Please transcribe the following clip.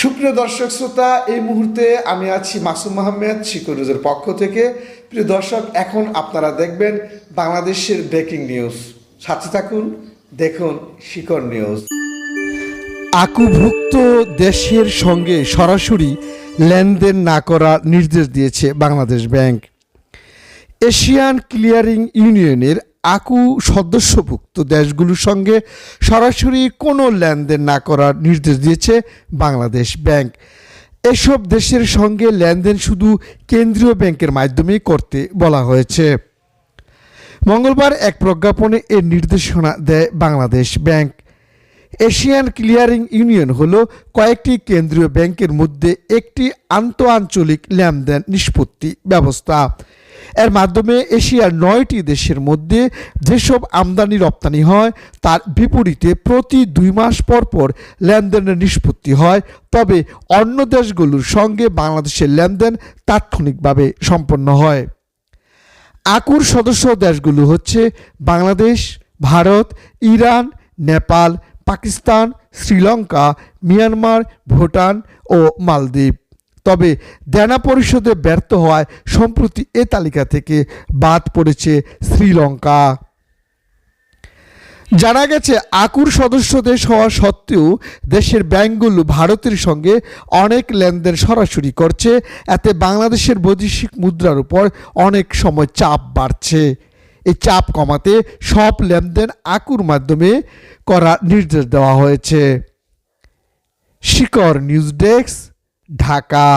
সুপ্রিয় দর্শক শ্রোতা, এই মুহূর্তে আমি আছি মাসুম আহমেদ শিকর নিউজের পক্ষ থেকে। প্রিয় দর্শক, এখন আপনারা দেখবেন বাংলাদেশের ব্রেকিং নিউজ। সাথে থাকুন, দেখুন শিকর নিউজ। আকুভুক্ত দেশের সঙ্গে সরাসরি লেনদেন না করার নির্দেশ দিয়েছে বাংলাদেশ ব্যাংক। এশিয়ান ক্লিয়ারিং ইউনিয়নের আকু সদস্যভুক্ত দেশগুলোর সঙ্গে সরাসরি কোনো লেনদেন না করার নির্দেশ দিয়েছে বাংলাদেশ ব্যাংক। এসব দেশের সঙ্গে লেনদেন শুধু কেন্দ্রীয় ব্যাংকের মাধ্যমেই করতে বলা হয়েছে। মঙ্গলবার এক প্রজ্ঞাপনে এর নির্দেশনা দেয় Bangladesh bank. Asian clearing union হলো কয়েকটি কেন্দ্রীয় ব্যাংকের মধ্যে একটি আন্তঃআঞ্চলিক লেনদেন নিষ্পত্তি ব্যবস্থা। এর মাধ্যমে এশিয়ার 9টি দেশের মধ্যে যেসব আমদানি রপ্তানি হয় তার বিপরীতে প্রতি 2 মাস পর পর লেনদেনের নিষ্পত্তি হয়, তবে অন্য দেশগুলোর সঙ্গে বাংলাদেশের লেনদেন তাৎক্ষণিকভাবে সম্পন্ন হয়। আকুর সদস্য দেশগুলো হচ্ছে বাংলাদেশ, ভারত, ইরান, নেপাল, পাকিস্তান, শ্রীলঙ্কা, মিয়ানমার, ভুটান ও মালদ্বীপ। তবে দেনা পরিশোধে ব্যর্থ হওয়ায় সম্প্রতি এ তালিকা থেকে বাদ পড়েছে শ্রীলঙ্কা। জানা গেছে, আকুর সদস্য দেশ হওয়া সত্ত্বেও দেশের ব্যাংকগুলো ভারতের সঙ্গে অনেক লেনদেন সরাসরি করছে। এতে বাংলাদেশের বৈদেশিক মুদ্রার উপর অনেক সময় চাপ বাড়ছে। এই চাপ কমাতে সব লেনদেন আকুর মাধ্যমে করার নির্দেশ দেওয়া হয়েছে। শিকর নিউজ ডেস্ক, ঢাকা।